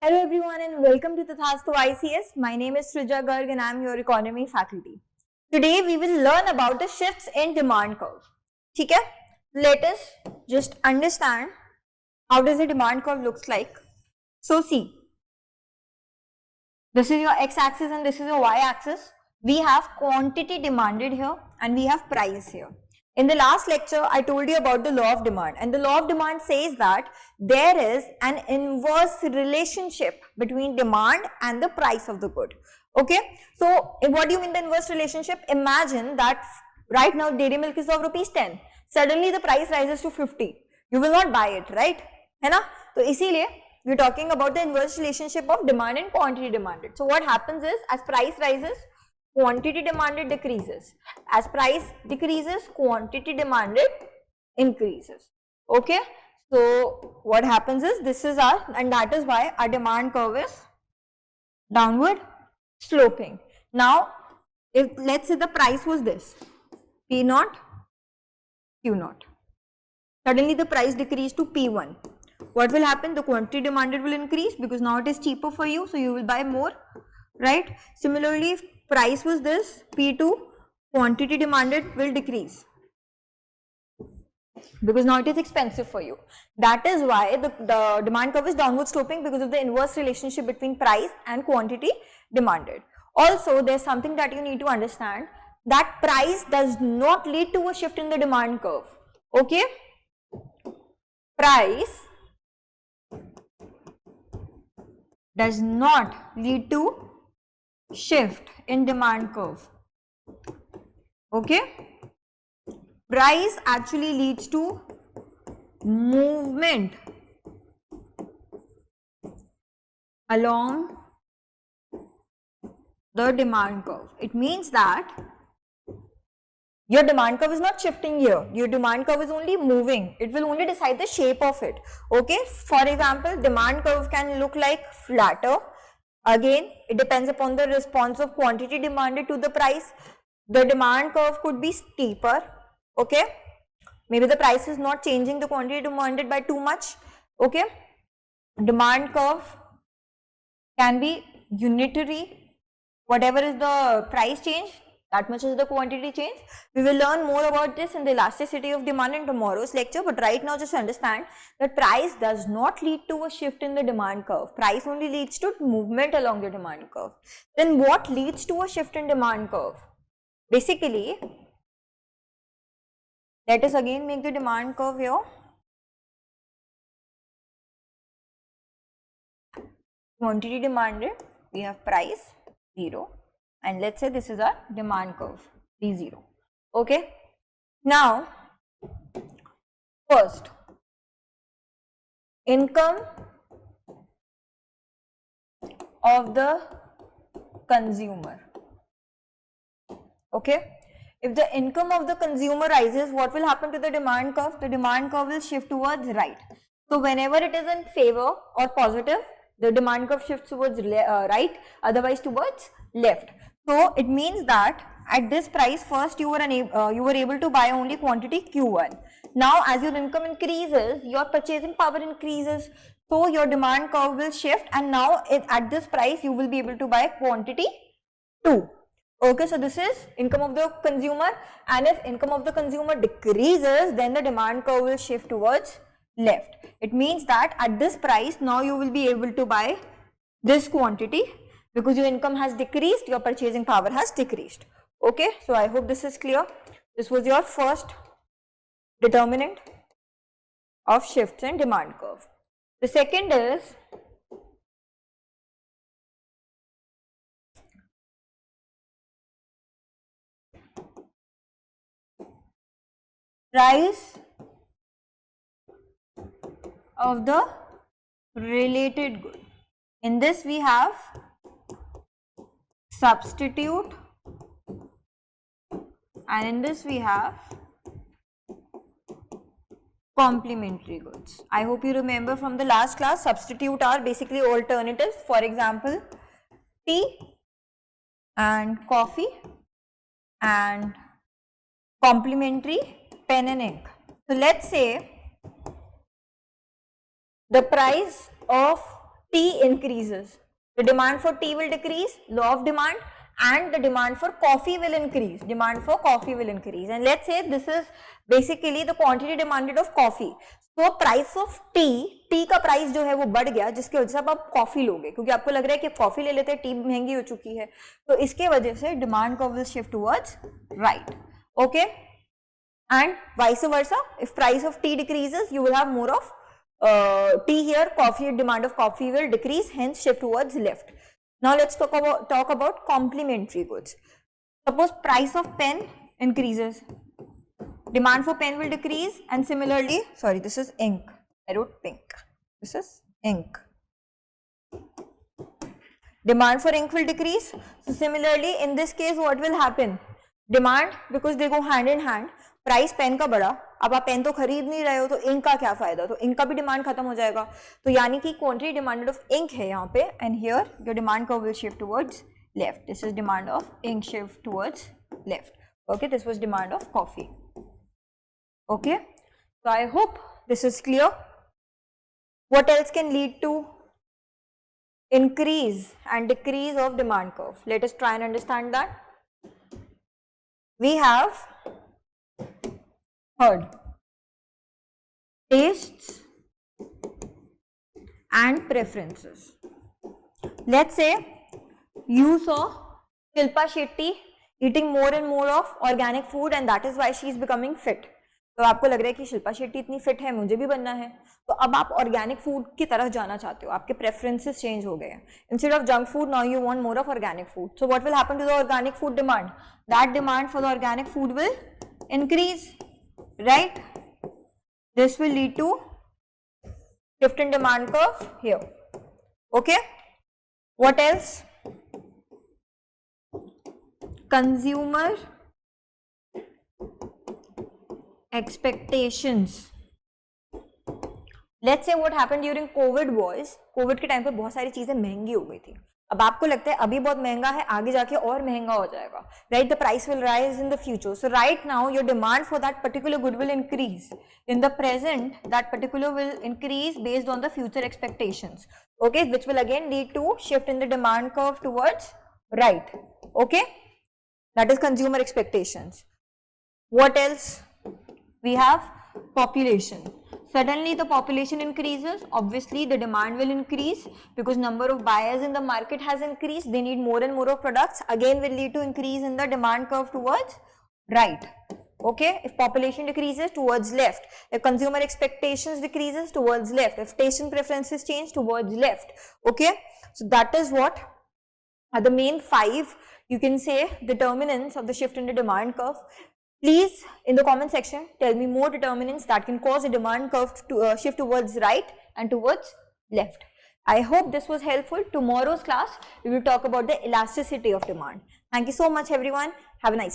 Hello everyone and welcome to Tathastu ICS. My name is Srija Garg and I am your economy faculty. Today we will learn about the shifts in demand curve. Okay? Let us just understand how does the demand curve looks like. So see, this is your x-axis and this is your y-axis. We have quantity demanded here and we have price here. In the last lecture, I told you about the law of demand, and the law of demand says that there is an inverse relationship between demand and the price of the good. Okay, so what do you mean the inverse relationship? Imagine that right now dairy milk is of rupees 10. Suddenly the price rises to 50. You will not buy it, right? है ना? तो इसीलिए we are talking about the inverse relationship of demand and quantity demanded. So what happens is, as price rises, quantity demanded decreases. As price decreases, quantity demanded increases. Okay, so what happens is, this is our, and that is why our demand curve is downward sloping. Now if let's say the price was this P naught Q naught, suddenly the price decreased to P1. What will happen? The quantity demanded will increase because now it is cheaper for you, so you will buy more, right? Similarly, if price was this P2, quantity demanded will decrease because now it is expensive for you. That is why the demand curve is downward sloping, because of the inverse relationship between price and quantity demanded. Also, there's something that you need to understand, that price does not lead to a shift in the demand curve. Okay, price does not lead to shift in demand curve. Okay, price actually leads to movement along the demand curve. It means that your demand curve is not shifting here, your demand curve is only moving. It will only decide the shape of it. Okay, for example, demand curve can look like flatter. Again, it depends upon the response of quantity demanded to the price. The demand curve could be steeper. Okay, maybe the price is not changing the quantity demanded by too much. Okay, demand curve can be unitary. Whatever is the price change, that much is the quantity change. We will learn more about this in the elasticity of demand in tomorrow's lecture, but right now just understand that price does not lead to a shift in the demand curve. Price only leads to movement along the demand curve. Then what leads to a shift in demand curve? Basically, let us again make the demand curve here. Quantity demanded, we have price 0, and let's say this is our demand curve D0. Okay, now first, income of the consumer. Okay, if the income of the consumer rises, what will happen to the demand curve? The demand curve will shift towards right. So whenever it is in favor or positive, the demand curve shifts towards right, otherwise towards left. So it means that at this price, first you were able to buy only quantity Q1. Now as your income increases, your purchasing power increases, so your demand curve will shift, and now at this price you will be able to buy quantity 2. Okay, so this is income of the consumer, and if income of the consumer decreases, then the demand curve will shift towards left. It means that at this price, now you will be able to buy this quantity because your income has decreased, your purchasing power has decreased. Okay, so I hope this is clear. This was your first determinant of shifts in demand curve. The second is price of the related good. In this we have substitute, and in this we have complementary goods. I hope you remember from the last class, substitute are basically alternatives. For example, tea and coffee, and complementary pen and ink. So let's say the price of tea increases, the demand for tea will decrease, law of demand, and the demand for coffee will increase. Demand for coffee will increase. And let's say this is basically the quantity demanded of coffee. So price of tea का price जो है वो बढ़ गया, जिसकी वजह से आप कॉफी लोगे, क्योंकि आपको लग रहा है कि कॉफी ले लेते हैं, टी महंगी हो चुकी है, तो इसके वजह से demand curve will shift towards right. Okay, and vice versa, if price of tea decreases, you will have more of tea here, coffee, demand of coffee will decrease, hence shift towards left. Now let's talk about complementary goods. Suppose price of pen increases, demand for pen will decrease, and similarly, sorry, this is ink, I wrote pink, this is ink, demand for ink will decrease. So similarly, in this case, what will happen? Demand, because they go hand in hand, price pen का बढ़ा, अब आप pen तो खरीद नहीं रहे हो, तो इंक का क्या फायदा, तो इंक का भी डिमांड खत्म हो जाएगा. तो यानी कि क्वांटिटी डिमांडेड ऑफ इंक है यहाँ पे, and here your demand curve will shift towards left. This is demand of ink shift towards left. Okay, this was demand of coffee. Okay, so I hope this is clear. What else can lead to increase and decrease of demand curve? Let us try and understand that. We have heard tastes and preferences. Let's say you saw Shilpa Shetty eating more and more of organic food and that is why she is becoming fit. तो आपको लग रहा है कि शिल्पा शेट्टी इतनी fit है, मुझे भी बनना है, तो अब आप ऑर्गेनिक फूड की तरफ जाना चाहते हो, आपके प्रेफरेंसेस चेंज हो गए हैं. Instead of junk food now you want more of organic food. So what will happen to the organic food demand? That demand for the organic food will increase, right? This will lead to shift in demand curve here. Okay, what else? Consumer expectations. Let's say what happened during COVID was, COVID के time पे बहुत सारी चीजें महंगी हो गई थी. अब आपको लगता है अभी बहुत महंगा है, आगे जाके और महंगा हो जाएगा, right? The price will rise in the future. So right now your demand for that particular good will increase. In the present that particular will increase based on the future expectations. Okay, which will again lead to shift in the demand curve towards right. Okay, that is consumer expectations. What else? We have population. Suddenly the population increases, obviously the demand will increase because number of buyers in the market has increased, they need more and more of products, again will lead to increase in the demand curve towards right. Okay, if population decreases, towards left. If consumer expectations decreases, towards left. If taste and preferences change, towards left. Okay, so that is what are the main 5, you can say, determinants of the shift in the demand curve. Please in the comment section tell me more determinants that can cause a demand curve to shift towards right and towards left. I hope this was helpful. Tomorrow's class we will talk about the elasticity of demand. Thank you so much everyone. Have a nice day.